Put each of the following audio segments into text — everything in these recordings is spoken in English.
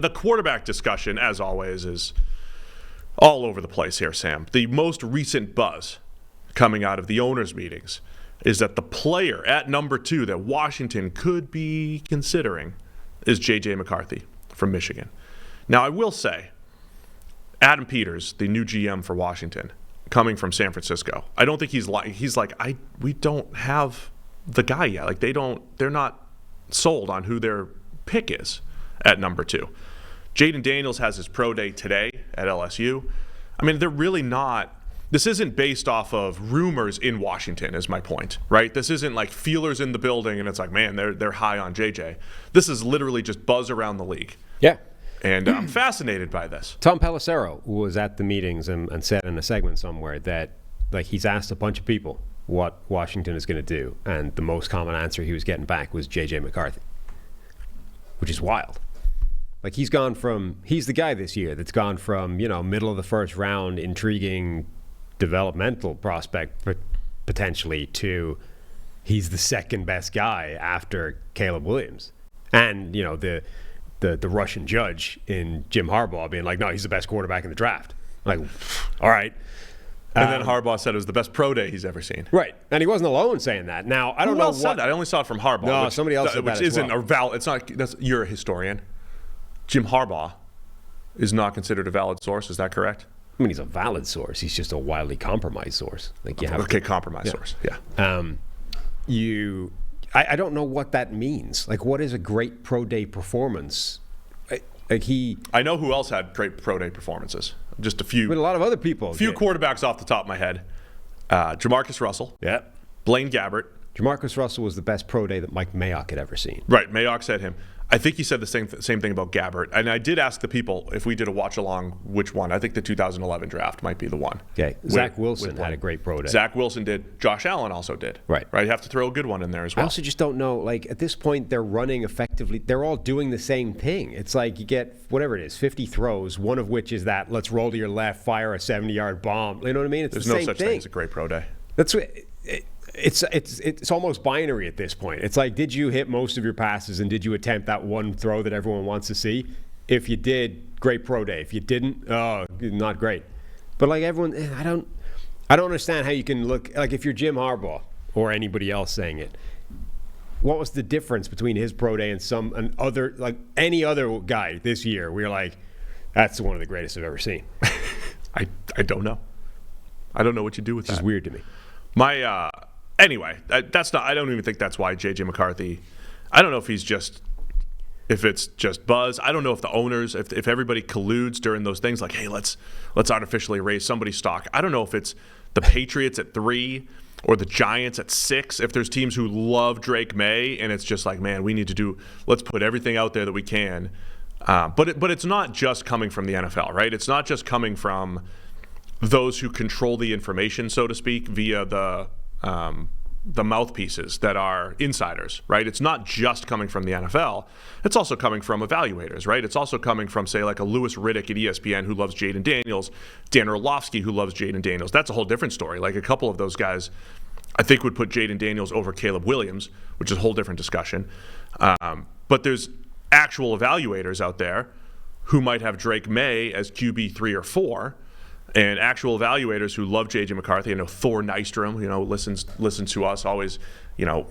the quarterback discussion, as always, is all over the place here, Sam. The most recent buzz coming out of the owners' meetings is that the player at number 2 that Washington could be considering is JJ McCarthy from Michigan. Now, I will say, Adam Peters, the new GM for Washington, coming from San Francisco, I don't think he's like we don't have the guy yet. Like they're not sold on who their pick is at number 2. Jaden Daniels has his pro day today at LSU. I mean, they're really not. This isn't based off of rumors in Washington, is my point, right? This isn't like feelers in the building and it's like, man, they're high on JJ. This is literally just buzz around the league. Yeah. And I'm fascinated by this. Tom Palazzolo was at the meetings and said in a segment somewhere that like he's asked a bunch of people what Washington is going to do, and the most common answer he was getting back was JJ McCarthy, which is wild. Like he's the guy this year that's gone from, middle of the first round, intriguing developmental prospect potentially to he's the second best guy after Caleb Williams. And, the Russian judge in Jim Harbaugh being like, no, he's the best quarterback in the draft. Like, all right. And then Harbaugh said it was the best pro day he's ever seen. Right. And he wasn't alone saying that. Now, I don't know what. Said that? I only saw it from Harbaugh. No, somebody else said that which as isn't well. a valid. It's not. You're a historian. Jim Harbaugh is not considered a valid source. Is that correct? I mean, he's a valid source. He's just a wildly compromised source. Like you have compromised source. Yeah. I don't know what that means. Like, what is a great pro day performance? I know who else had great pro day performances. Just a few. But a lot of other people. A few quarterbacks off the top of my head. Jamarcus Russell. Yeah. Blaine Gabbert. Jamarcus Russell was the best pro day that Mike Mayock had ever seen. Right. Mayock said him. I think he said the same thing about Gabbert. And I did ask the people if we did a watch along, which one. I think the 2011 draft might be the one. Okay. Zach Wilson had a great pro day. Zach Wilson did. Josh Allen also did. Right. You have to throw a good one in there as well. I also just don't know, like, at this point, they're running effectively. They're all doing the same thing. It's like you get, whatever it is, 50 throws, one of which is that, let's roll to your left, fire a 70-yard bomb. You know what I mean? It's There's the same no such thing as a great pro day. That's what... It's almost binary at this point. It's like, did you hit most of your passes and did you attempt that one throw that everyone wants to see? If you did, great pro day. If you didn't, not great. But like everyone, I don't understand how you can look like if you're Jim Harbaugh or anybody else saying it. What was the difference between his pro day and any other guy this year? We're like, that's one of the greatest I've ever seen. I don't know. I don't know what you do with that. It's weird to me. Anyway, that's not. I don't even think that's why JJ McCarthy. I don't know if it's just buzz. I don't know if the owners, if everybody colludes during those things, like, hey, let's artificially raise somebody's stock. I don't know if it's the Patriots at 3 or the Giants at 6. If there's teams who love Drake May and it's just like, man, let's put everything out there that we can. But it's not just coming from the NFL, right? It's not just coming from those who control the information, so to speak, via the mouthpieces that are insiders, right? It's not just coming from the NFL. It's also coming from evaluators, right? It's also coming from, say, like a Louis Riddick at ESPN who loves Jaden Daniels, Dan Orlovsky who loves Jaden Daniels. That's a whole different story. Like a couple of those guys, I think, would put Jaden Daniels over Caleb Williams, which is a whole different discussion. But there's actual evaluators out there who might have Drake May as QB 3 or 4, and actual evaluators who love JJ McCarthy. I know Thor Nystrom, listens to us, always,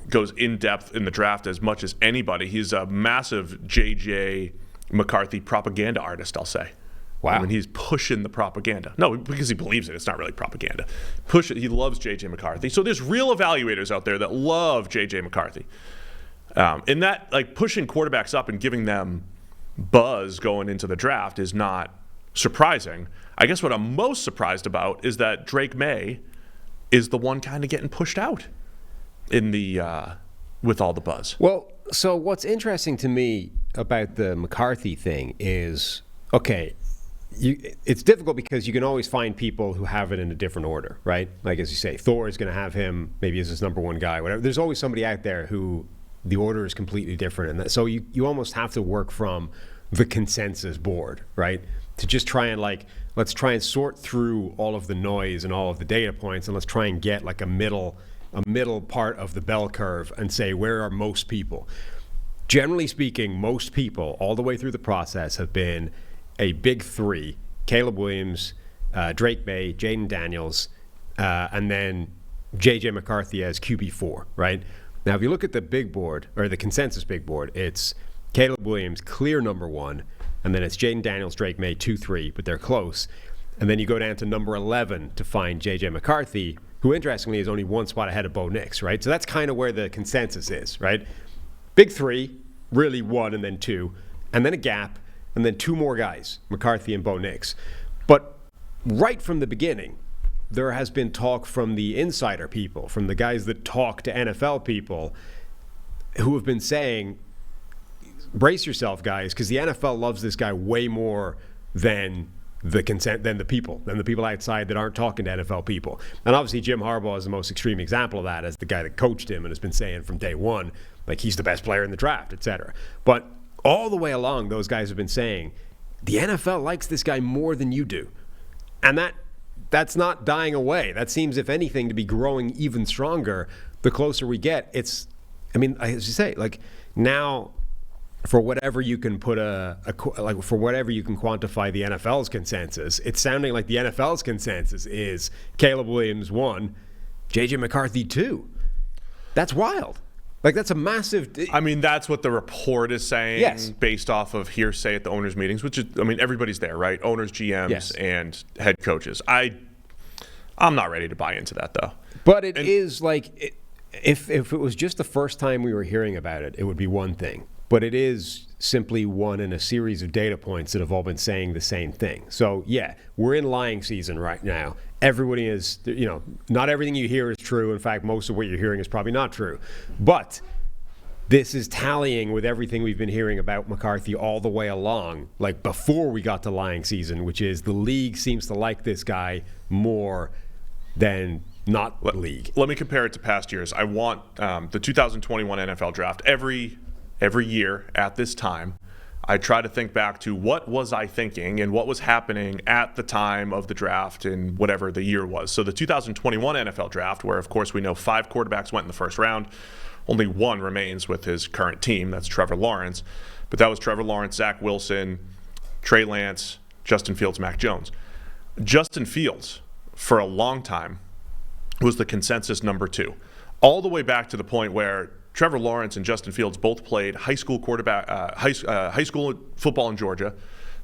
goes in depth in the draft as much as anybody. He's a massive JJ McCarthy propaganda artist, I'll say. Wow. I mean, he's pushing the propaganda. No, because he believes it. It's not really propaganda. Push it. He loves JJ McCarthy. So there's real evaluators out there that love JJ McCarthy. And that, like, pushing quarterbacks up and giving them buzz going into the draft is not surprising. I guess what I'm most surprised about is that Drake May is the one kind of getting pushed out in the with all the buzz. Well, so what's interesting to me about the McCarthy thing is, okay, it's difficult because you can always find people who have it in a different order, right? Like, as you say, Thor is going to have him maybe as his number one guy, whatever. There's always somebody out there who the order is completely different. And so you almost have to work from the consensus board, right? To just try and let's try and sort through all of the noise and all of the data points, and let's try and get like a middle part of the bell curve and say, where are most people? generally speaking, most people all the way through the process have been a big three: Caleb Williams, Drake May, Jaden Daniels, and then JJ McCarthy as QB4, right? Now, if you look at the big board, or the consensus big board, it's Caleb Williams, clear number one, and then it's Jaden Daniels, Drake May, 2, 3, but they're close. And then you go down to number 11 to find JJ McCarthy, who interestingly is only one spot ahead of Bo Nix, right? So that's kind of where the consensus is, right? Big three, really one and then two, and then a gap, and then two more guys, McCarthy and Bo Nix. But right from the beginning, there has been talk from the insider people, from the guys that talk to NFL people, who have been saying, brace yourself, guys, because the NFL loves this guy way more than the people outside that aren't talking to NFL people. And obviously Jim Harbaugh is the most extreme example of that, as the guy that coached him and has been saying from day one, like, he's the best player in the draft, etc. But all the way along, those guys have been saying, the NFL likes this guy more than you do. And that's not dying away. That seems, if anything, to be growing even stronger the closer we get. As you say, like, now, for whatever you can put for whatever you can quantify the NFL's consensus, it's sounding like the NFL's consensus is Caleb Williams 1, JJ McCarthy 2. That's wild. Like, that's a massive... I mean, that's what the report is saying, yes, based off of hearsay at the owners' meetings, which is, I mean, everybody's there, right? Owners, GMs, yes, and head coaches. I'm not ready to buy into that, though. But it is like, if it was just the first time we were hearing about it, it would be one thing. But it is simply one in a series of data points that have all been saying the same thing. So, yeah, we're in lying season right now. Everybody is, not everything you hear is true. In fact, most of what you're hearing is probably not true. But this is tallying with everything we've been hearing about McCarthy all the way along, like before we got to lying season, which is the league seems to like this guy more than not the league. Let me compare it to past years. I want the 2021 NFL draft every year at this time. I try to think back to what was I thinking and what was happening at the time of the draft and whatever the year was. So the 2021 NFL draft, where of course we know 5 quarterbacks went in the first round, only one remains with his current team. That's Trevor Lawrence. But that was Trevor Lawrence, Zach Wilson, Trey Lance, Justin Fields, Mac Jones. Justin Fields, for a long time, was the consensus number 2, all the way back to the point where Trevor Lawrence and Justin Fields both played high school football in Georgia.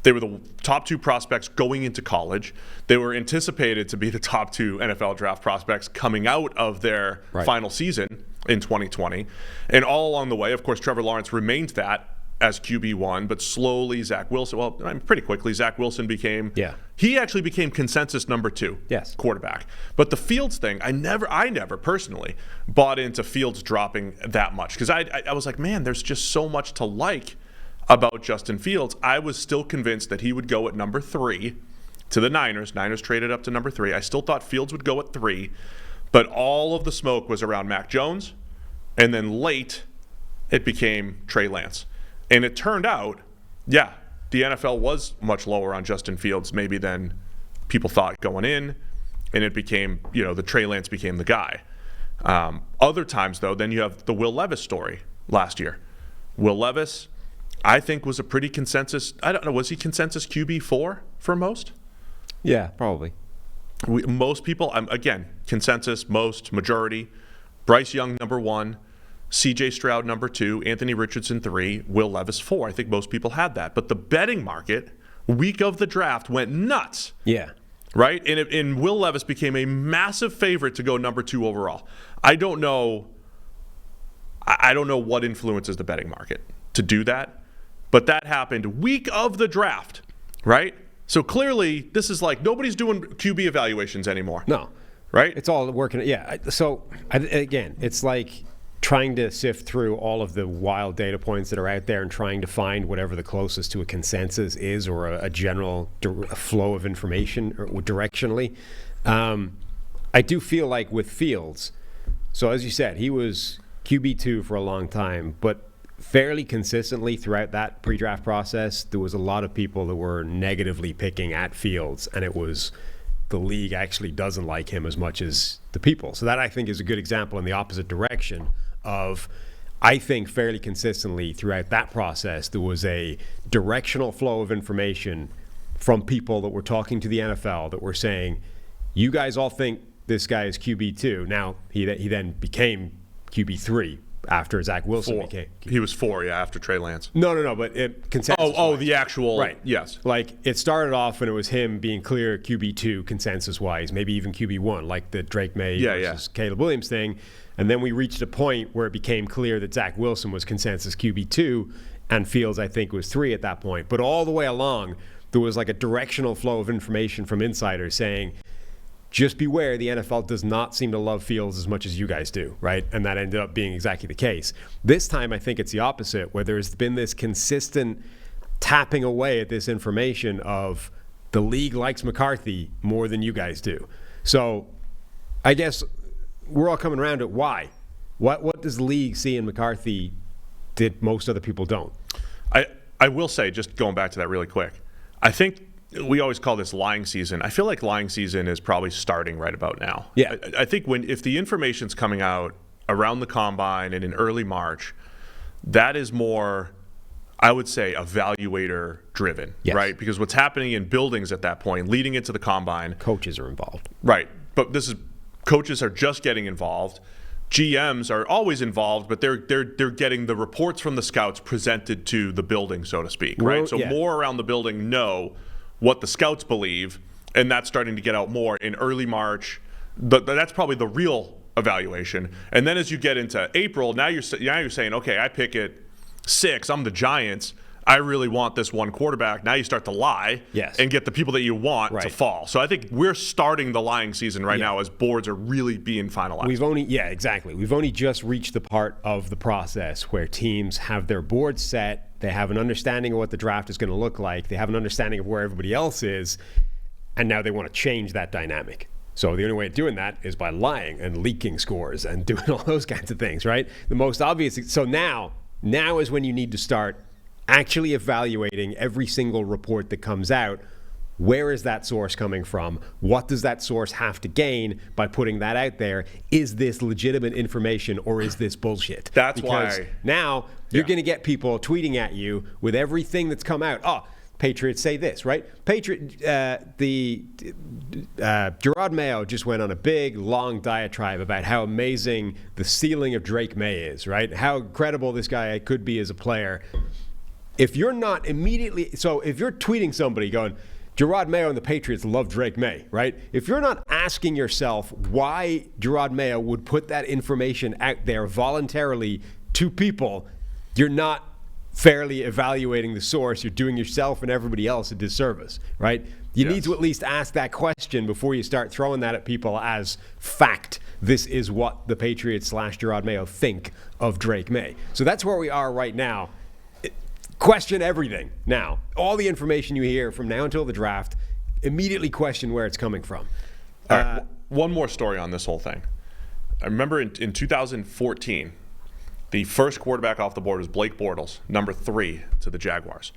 They were the top 2 prospects going into college. They were anticipated to be the top 2 NFL draft prospects coming out of their final season in 2020. And all along the way, of course, Trevor Lawrence remained that as QB1, but slowly Zach Wilson, pretty quickly, Zach Wilson became, he actually became consensus number 2 quarterback. But the Fields thing, I never personally bought into Fields dropping that much, because I was like, man, there's just so much to like about Justin Fields. I was still convinced that he would go at number 3 to the Niners. Niners traded up to number 3. I still thought Fields would go at 3, but all of the smoke was around Mac Jones, and then late it became Trey Lance. And it turned out, the NFL was much lower on Justin Fields maybe than people thought going in, and it became, the Trey Lance became the guy. Other times, though, then you have the Will Levis story last year. Will Levis, I think, was a pretty consensus, I don't know, was he consensus QB4 for most? Yeah, probably. Most people, again, consensus, majority. Bryce Young, number 1. C.J. Stroud, number 2, Anthony Richardson, 3, Will Levis, 4. I think most people had that. But the betting market, week of the draft, went nuts. Yeah. Right? And Will Levis became a massive favorite to go number 2 overall. I don't know what influences the betting market to do that, but that happened week of the draft, right? So clearly, this is like nobody's doing QB evaluations anymore. No. Right? It's all working. Yeah. So, again, it's like trying to sift through all of the wild data points that are out there and trying to find whatever the closest to a consensus is, or a general flow of information or directionally. I do feel like with Fields, so as you said, he was QB2 for a long time, but fairly consistently throughout that pre-draft process, there was a lot of people that were negatively picking at Fields, and it was the league actually doesn't like him as much as the people. So that, I think, is a good example in the opposite direction of, I think fairly consistently throughout that process, there was a directional flow of information from people that were talking to the NFL that were saying, you guys all think this guy is QB2. Now, he then became QB3 after Zach Wilson became. He was 4, after Trey Lance. No, but consensus. The actual. Right. Yes. Like, it started off when it was him being clear QB2 consensus-wise, maybe even QB1, like the Drake May versus Caleb Williams thing. And then we reached a point where it became clear that Zach Wilson was consensus QB2, and Fields, I think, was 3 at that point. But all the way along, there was like a directional flow of information from insiders saying, just beware, the NFL does not seem to love Fields as much as you guys do, right? And that ended up being exactly the case. This time, I think it's the opposite, where there's been this consistent tapping away at this information of the league likes McCarthy more than you guys do. So I guess we're all coming around to why. What does the league see in McCarthy that most other people don't? I will say, just going back to that really quick, I think we always call this lying season. I feel like lying season is probably starting right about now. Yeah. I think if the information's coming out around the combine and in early March, that is more, I would say, evaluator driven, right? Because what's happening in buildings at that point, leading into the combine, coaches are involved. Right. But coaches are just getting involved. GMs are always involved, but they're getting the reports from the scouts presented to the building, so to speak, right? So more around the building know what the scouts believe, and that's starting to get out more in early March. That's probably the real evaluation. And then as you get into April, now you're saying, okay, I pick at 6. I'm the Giants. I really want this one quarterback. Now you start to lie and get the people that you want to fall. So I think we're starting the lying season right now as boards are really being finalized. We've only just reached the part of the process where teams have their boards set. They have an understanding of what the draft is going to look like. They have an understanding of where everybody else is. And now they want to change that dynamic. So the only way of doing that is by lying and leaking scores and doing all those kinds of things, right? The most obvious. So now is when you need to start actually evaluating every single report that comes out. Where is that source coming from? What does that source have to gain by putting that out there? Is this legitimate information or is this bullshit? That's because why now you're going to get people tweeting at you with everything that's come out. Oh, Patriots say this, right? Gerard Mayo just went on a big, long diatribe about how amazing the ceiling of Drake May is, right? How incredible this guy could be as a player. If you're not immediately, so if you're tweeting somebody going, Gerard Mayo and the Patriots love Drake May, right? If you're not asking yourself why Gerard Mayo would put that information out there voluntarily to people, you're not fairly evaluating the source. You're doing yourself and everybody else a disservice, right? You need to at least ask that question before you start throwing that at people as fact. This is what the Patriots / Gerard Mayo think of Drake May. So that's where we are right now. Question everything now. All the information you hear from now until the draft, immediately question where it's coming from. All right, one more story on this whole thing. I remember in 2014, the first quarterback off the board was Blake Bortles, number 3 to the Jaguars.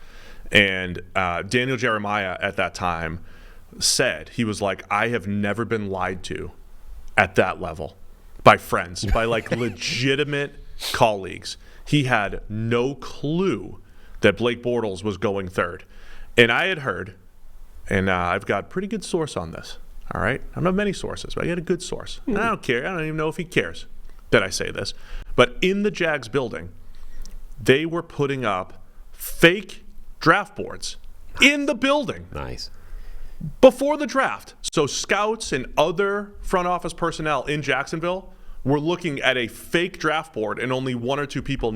And Daniel Jeremiah at that time said, he was like, I have never been lied to at that level by friends, by like legitimate colleagues. He had no clue that Blake Bortles was going 3rd. And I had heard, and I've got pretty good source on this, all right? I don't have many sources, but I got a good source. And I don't care. I don't even know if he cares that I say this. But in the Jags building, they were putting up fake draft boards in the building. Nice. Before the draft. So scouts and other front office personnel in Jacksonville were looking at a fake draft board, and only 1 or 2 people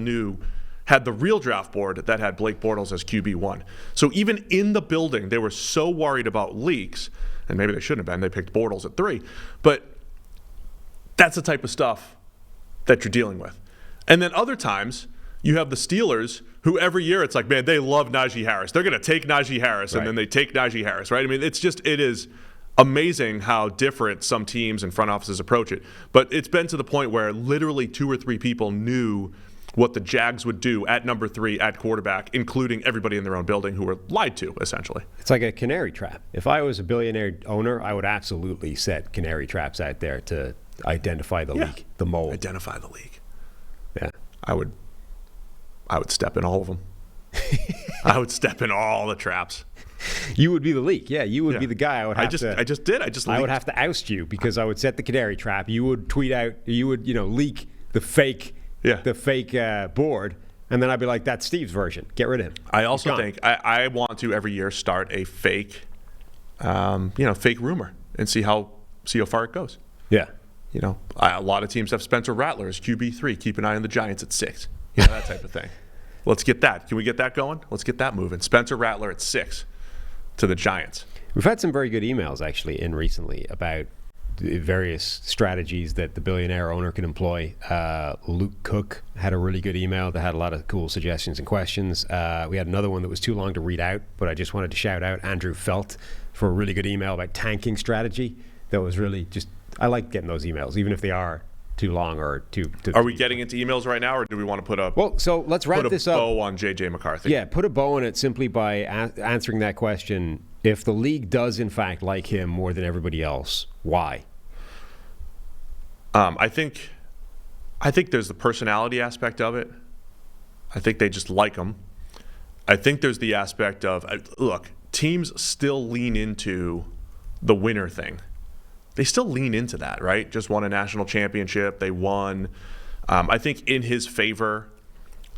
had the real draft board that had Blake Bortles as QB1. So even in the building, they were so worried about leaks, and maybe they shouldn't have been. They picked Bortles at 3. But that's the type of stuff that you're dealing with. And then other times, you have the Steelers, who every year it's like, man, they love Najee Harris. They're going to take Najee Harris, and then they take Najee Harris, right? I mean, it is amazing how different some teams and front offices approach it. But it's been to the point where literally 2 or 3 people knew what the Jags would do at number 3 at quarterback, including everybody in their own building who were lied to, essentially. It's like a canary trap. If I was a billionaire owner, I would absolutely set canary traps out there to identify the leak, the mold. Identify the leak. Yeah. I would step in all of them. I would step in all the traps. You would be the leak. Yeah, you would be the guy. I would have I just did. I would have to oust you because I would set the canary trap. You would tweet out. You would leak the fake. Yeah. The fake board, and then I'd be like, "That's Steve's version. Get rid of him." I also think I want to every year start a fake, fake rumor and see how far it goes. Yeah. A lot of teams have Spencer Rattler as QB3. Keep an eye on the Giants at 6. That type of thing. Let's get that. Can we get that going? Let's get that moving. Spencer Rattler at 6 to the Giants. We've had some very good emails actually in recently about the various strategies that the billionaire owner can employ. Luke Cook had a really good email that had a lot of cool suggestions and questions. We had another one that was too long to read out, but I just wanted to shout out Andrew Felt for a really good email about tanking strategy. That was really just, I like getting those emails, even if they are too long or too. Are we getting into emails right now, or do we want to put a so let's wrap this up. Bow on JJ McCarthy? Yeah, put a bow on it simply by answering that question. If the league does in fact like him more than everybody else, why? I think there's the personality aspect of it. I think they just like him. I think there's the aspect of look, teams still lean into the winner thing. They still lean into that, right? Just won a national championship. They won. I think in his favor,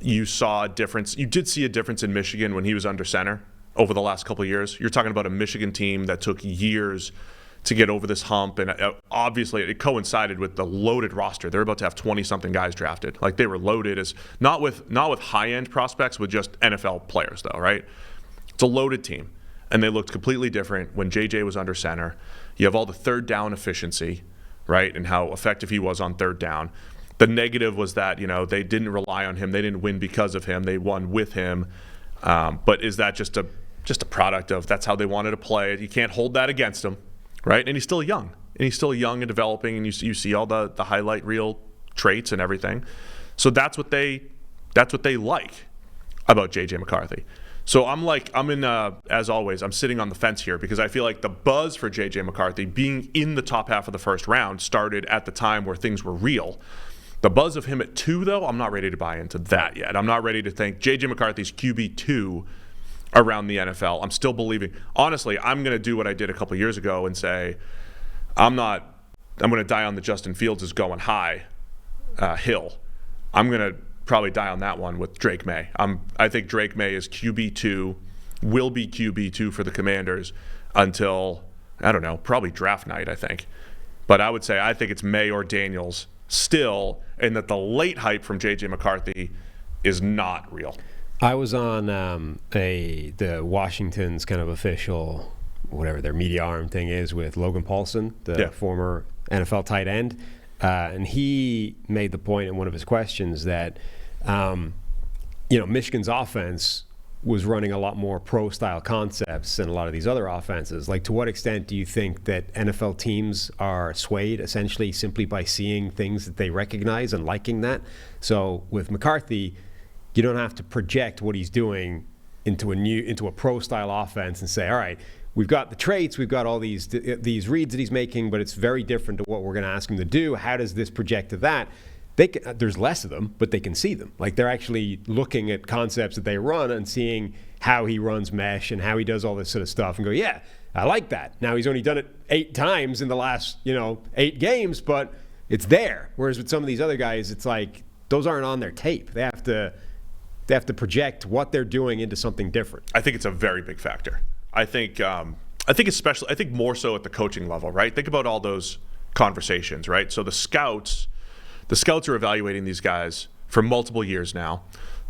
you saw a difference. You did see a difference in Michigan when he was under center over the last couple of years. You're talking about a Michigan team that took years to get over this hump, and obviously it coincided with the loaded roster. They're about to have 20-something guys drafted. Like, they were loaded as not with high-end prospects, with just NFL players, though, right? It's a loaded team, and they looked completely different when JJ was under center. You have all the third down efficiency, right, and how effective he was on third down. The negative was that, they didn't rely on him. They didn't win because of him. They won with him. But is that just a product of that's how they wanted to play it? You can't hold that against him, right? And he's still young. And developing, and you see all the highlight reel traits and everything. So that's what they like about JJ McCarthy. So as always, I'm sitting on the fence here because I feel like the buzz for JJ McCarthy being in the top half of the first round started at the time where things were real. The buzz of him at 2, though, I'm not ready to buy into that yet. I'm not ready to think JJ McCarthy's QB2 around the NFL. I'm still believing. Honestly, I'm going to do what I did a couple years ago and say, I'm going to die on the Justin Fields is going high hill. I'm going to probably die on that one with Drake May. I think Drake May is QB2, will be QB2 for the Commanders until, I don't know, probably draft night, I think. But I would say I think it's May or Daniels still, and that the late hype from JJ McCarthy is not real. I was on the Washington's kind of official, whatever their media arm thing is, with Logan Paulson, the former NFL tight end. And he made the point in one of his questions that, Michigan's offense was running a lot more pro-style concepts than a lot of these other offenses. Like, to what extent do you think that NFL teams are swayed essentially simply by seeing things that they recognize and liking that? So with McCarthy, you don't have to project what he's doing into a pro-style offense and say, all right, we've got the traits, we've got all these reads that he's making, but it's very different to what we're going to ask him to do. How does this project to that? There's less of them, but they can see them. Like, they're actually looking at concepts that they run and seeing how he runs mesh and how he does all this sort of stuff and go, yeah, I like that. Now, he's only done it 8 times in the last, 8 games, but it's there. Whereas with some of these other guys, it's like those aren't on their tape. They have to project what they're doing into something different. I think it's a very big factor. I think more so at the coaching level, right? Think about all those conversations, right? So the scouts are evaluating these guys for multiple years now.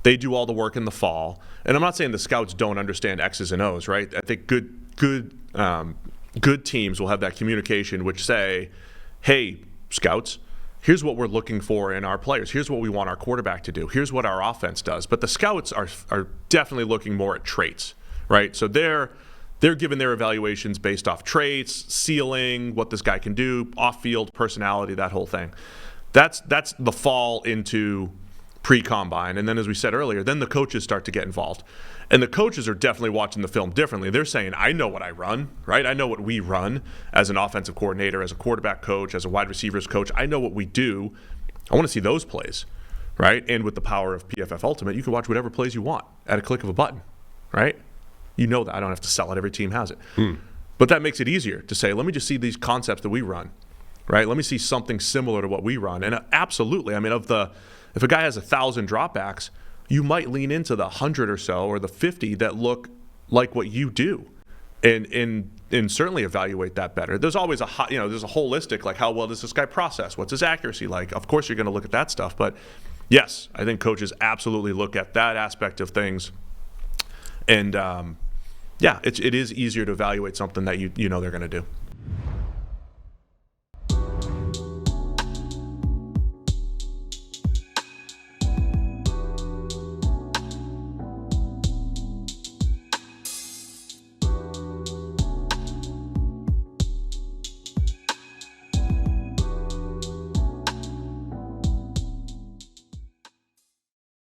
They do all the work in the fall. And I'm not saying the scouts don't understand X's and O's, right? I think good teams will have that communication which say, hey, scouts, here's what we're looking for in our players. Here's what we want our quarterback to do. Here's what our offense does. But the scouts are definitely looking more at traits, right? So they're given their evaluations based off traits, ceiling, what this guy can do, off-field personality, that whole thing. That's the fall into pre-combine. And then, as we said earlier, then the coaches start to get involved. And the coaches are definitely watching the film differently. They're saying, I know what I run, right? I know what we run as an offensive coordinator, as a quarterback coach, as a wide receivers coach. I know what we do. I want to see those plays, right? And with the power of PFF Ultimate, you can watch whatever plays you want at a click of a button, right? You know that. I don't have to sell it. Every team has it. But that makes it easier to say, let me just see these concepts that we run, right? Let me see something similar to what we run. And absolutely, I mean, if a guy has 1,000 dropbacks, you might lean into the 100 or so or the 50 that look like what you do, and certainly evaluate that better. There's always there's a holistic, like, how well does this guy process? What's his accuracy like? Of course, you're going to look at that stuff. But yes, I think coaches absolutely look at that aspect of things. And it is easier to evaluate something that you know they're going to do.